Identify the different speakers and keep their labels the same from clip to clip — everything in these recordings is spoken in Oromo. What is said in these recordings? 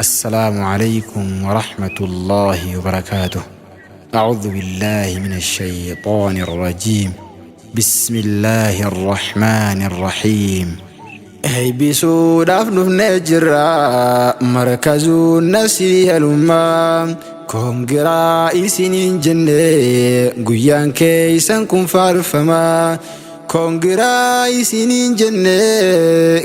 Speaker 1: السلام عليكم ورحمة الله وبركاته. أعوذ بالله من الشيطان الرجيم. بسم الله الرحمن الرحيم. هي بسوداف نجرا مركز النسي الأمة كونغرا إسنين جنة قيان كيسان كن فارفما كونغرا إسنين جنة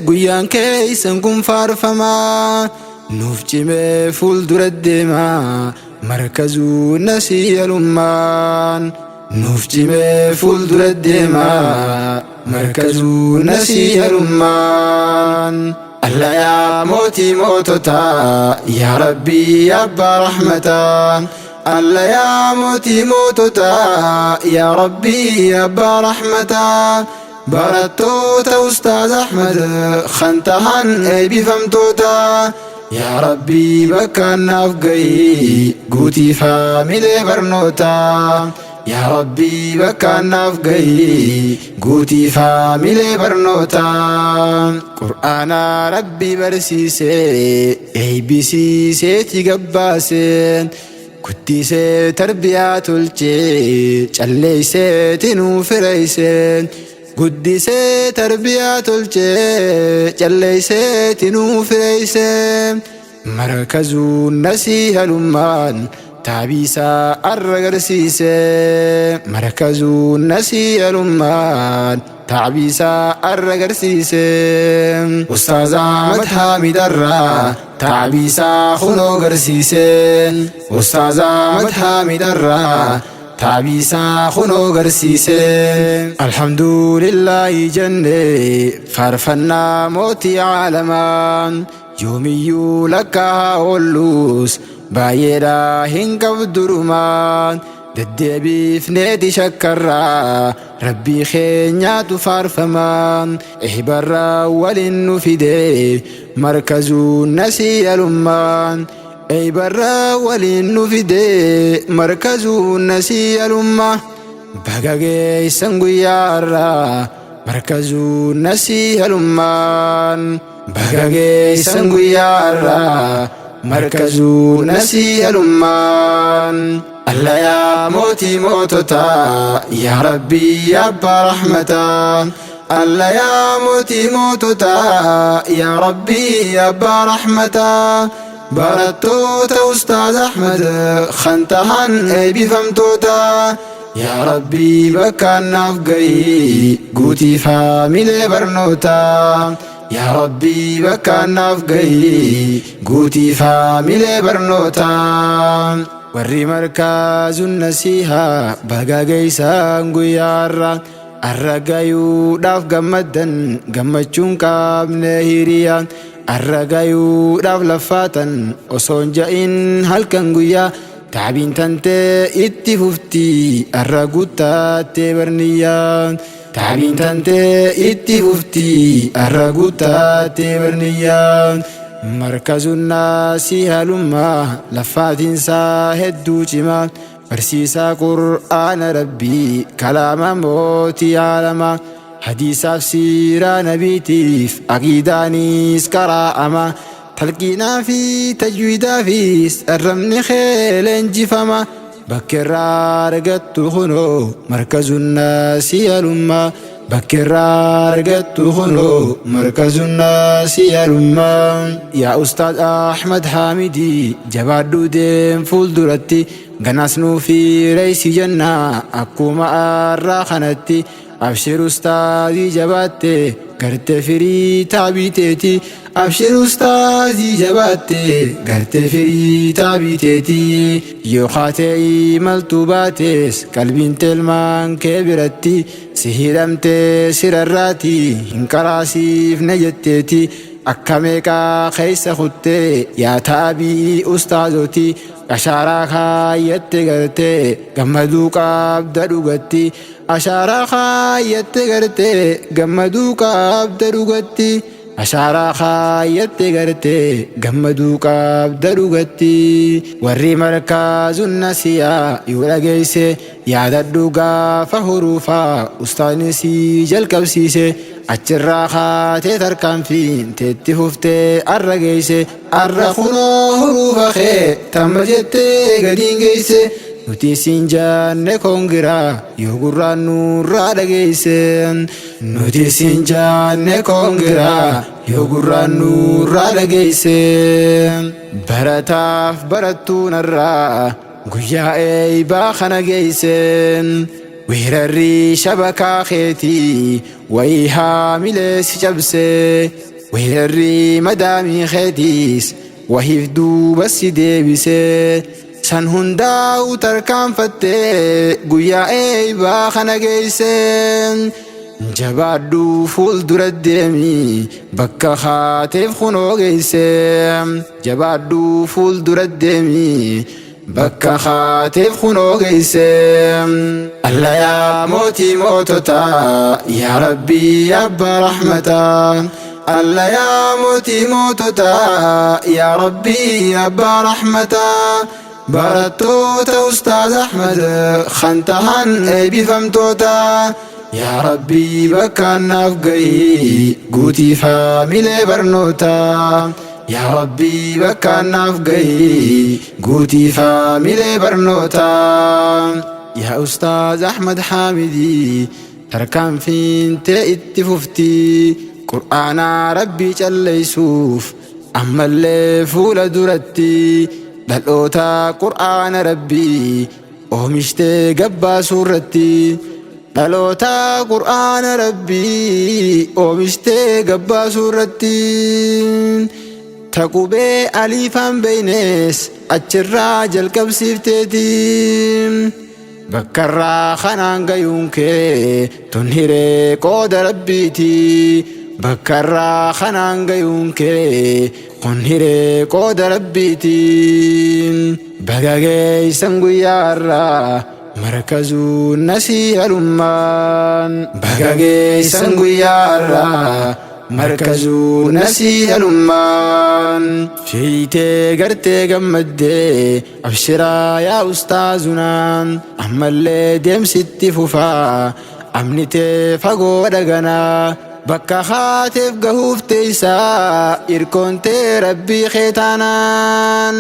Speaker 1: قيان كيسان كن فارفما نفجم فول دردما مركز النسي الأمان نفجم فول دردما مركز النسي الأمان الله يا موتي موتتا يا ربي يا أبا رحمتا الله يا موتي موتتا يا ربي يا أبا رحمتا بارتوتا أستاذ أحمد خنتهن أبي فمتوتا يا ربي بكنا فقي قوتي فاميلي برنوتا يا ربي بكنا فقي قوتي فاميلي برنوتا قرآن ربي برسيسي اي بي سي سيتي قباسين كنتي سي تربيات الجي جلي سيتي نوفريسين قدسي تربيات الجي جليسي تنوفريسي مركز النسي الأمان تعبيسا الرقرسيسي مركز النسي الأمان تعبيسا الرقرسيسي أستاذ أحمد حامد الرا تعبيسا خلو قرسيسي أستاذ أحمد حامد الرا تعبيسا خنو قرسيسي الحمد لله جنة فرفنا موتي عالمان يومي لك هولوس بايرا هنقف درمان ددبي فنيدي شكرا ربي خينيات فرفمان احبرا ولنو فيدي مركز النسي الأمان اي برا ولينو فيدي مركز النسي الأمة بقاقي سنقيارا مركز النسي الأمان بقاقي سنقيارا مركز النسي الأمان الله يا موتي موتتا يا ربي يا أبا رحمتا الله يا موتي موتتا يا ربي يا أبا رحمتا بارتوتا أستاذ أحمد خنتهن أبي فمتوتا يا ربي بكنا فقي قوتي فاميلي برنوتا يا ربي بكنا فقي قوتي فاميلي برنوتا وري مركز النسيها بقا قيسان قيارا الرقايو داف قمدن قمتشون كابن هيريان الرقايو داف لفاتن وصون جائن هالكن قيا تعبين تنتي اتففتي الرقوتا تبرنيان تعبين تنتي اتففتي الرقوتا تبرنيان مركز الناس هلما لفاتن ساهدو جما برسيسا قرآن ربي كلام موتي عالما حديثا سيرا نبيتيف أقيدانيس كراءما تلقينا في تجويدا في الرمن خيل انجفما بكرا رقدت خنو مركز الناس الأمة بكرا رقدت خنو مركز الناس الأمة يا أستاذ أحمد حامدي جباد دودين فول درتي غناسنو في ريس جنة أكوما الراخنتي أبشر أستاذي جباتي قرت فري تابيتيتي أبشر أستاذي جباتي قرت فري تابيتيتي يوخاتي ملتوباتيس قلبين تلمان كبرتي سهرمتي سرراتي انكراسي فنجتيتي أكاميكا خيس خطي يا تابي أستاذوتي أشارا خايت غرتي غمدوكا بدوغتي أشارا خايت غرتي غمدوكا بدوغتي ashaaraa kaayatte garte gammaduu qabda dhugatti warri markaazun nasiyaa yoo dhageesse yaadadhu gaafa huruufaa ustaadni si jalqabsiise achirraa kaatee tarkaanfiin teetti fuftee arra geesse arra kunoo huruufa kee tamma jettee gadiin geesse nuti siin jaanne koongiraa yoo gurraan nurraa dhageesse nuti siin jaanne koongiraa yoo gurraan nurraa dhageesse barataaf barattuun irraa guyyaa eeybaa kana geesse weerarri shabakaa keetii wayii haamilee si cabse weerarri madaamii keetiis wahiif duuba si deebise san hundaa'u tarkaanfattee guyyaa eeybaa kana geesse jabaadhu fuuldura deemi bakka kaateef kunoo geesse jabaadhu fuuldura deemi bakka kaateef kunoo geesse alla yaa mootii mootota yaa rabbii abbaa rahmataa alla yaa mootii mootota yaa rabbii abbaa rahmataa barattoota ustaaz Ahmad kan tahan eebbifamtoota yaa rabbii bakkaan naaf gahi guutii faamilee barnoota yaa rabbii bakkaan naaf gahi guutii faamilee barnoota yaa ustaaz Ahmad Haamidii tarkaanfiin tee itti fufti qur'aanaa rabbii calleeysuuf ammallee fuula duratti dhaloota qur'aana rabbii oomishtee gabbaasuu irratti dhaloota qur'aana rabbii oomishtee gabbaasuu irratti taqubee aliifaan beeynees achirraa jalqabsiifteeti bakkarraa kanaan gayuun kee tun hiree qooda rabbiiti bakkarraa kanaan gayuun kee kun hiree qooda rabbiiti bagageeysan guyyaarraa markazuu nasiiha lummaan bagageeysan guyyaarraa markazuu nasiiha lummaan fiitee gartee gammaddee abshiraa yaa ustaazunaan ammallee deemsitti fufaa amnitee fagoo dhaganaa bakka kaateef gahuuf teeysaa irkoontee rabbii keetaanaan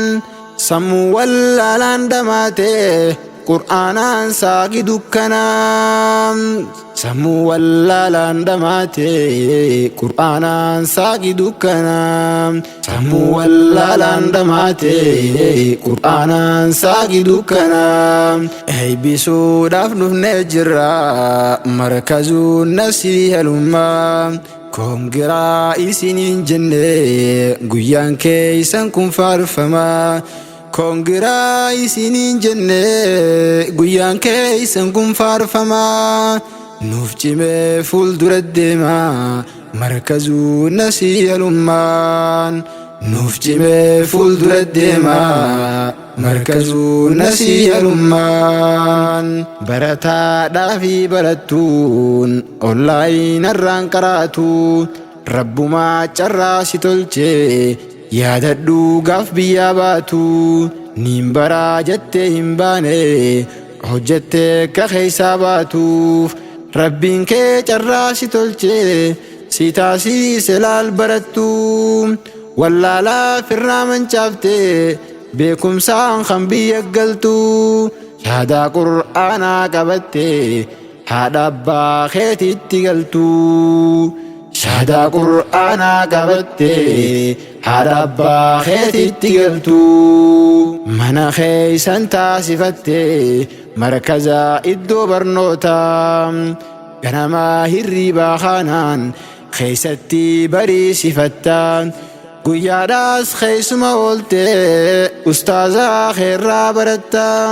Speaker 1: sammuu wallaalaan dhamaatee qur'aanaan saaqi dukkanaa sammuu wallaalaan dhamaatee qur'aanaan saaqi dukkanaa sammuu wallaalaan dhamaatee qur'aanaan saaqi dukkanaa eebbisuudhaaf dhufnee jirra markazuun nasiiha lummaa koongiraa isiniin jenne guyyaan keeysan kun faarfamaa koongiraa isiniin jenne guyyaan keeysan kun faarfamaa nuuf cimee fuuldura deemaa markazuu nasiiha lummaan nuuf cimee fuuldura deemaa markazuu nasiiha lummaan barataadhaa fi barattuun onlaayinarraan qaraatu rabbumaa carraa si tolchee yaadadhu gaaf biyyaa baatu niin baraa jettee hin baane hojjettee ka keeysaa baatuuf rabbiin kee carraa si tolchee si taasiise laal barattu wallaalaa firraa mancaaftee beekumsaan kan biyya galtu shahaadaa qur'aanaa qabattee haadha abbaa keetitti galtu shahaadaa qur'aanaa qabattee haadha abbaa keetitti galtu mana keeysan taasifattee markazaa iddoo barnootaa ganamaa hirriibaa kanaan keeysatti bariisifattaa guyyaadhaas keeysuma ooltee ustaazaa keerraa barattaa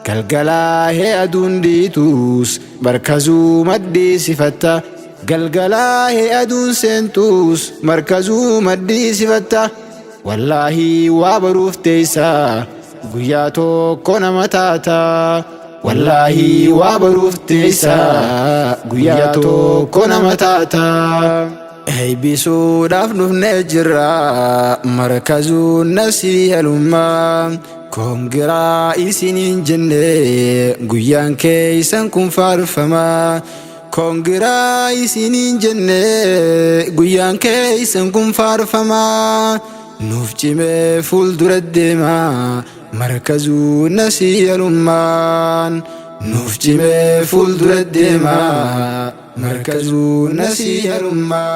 Speaker 1: galgalaa hee aduun dhiituus markazuu maddiisifatta galgalaa hee aduun seentuus markazuu maddiisifatta wallaahi waa baruuf teeysaa guyyaa tokko nama taata wallaahi waa baruuf teeysaa guyyaa tokko nama taata heybisuudhaaf dhufnee jirra markazuu nasiihal ummaa koongiraa isiniin jenne guyyaan keessan kun faarfamaa koongiraa isiniin jenne guyyaan keessan kun faarfamaa nuuf cimee fuuldura deemaa markazuu nasiihal ummaan nuuf cimee fuuldura deemaa مركز نسيج الأمة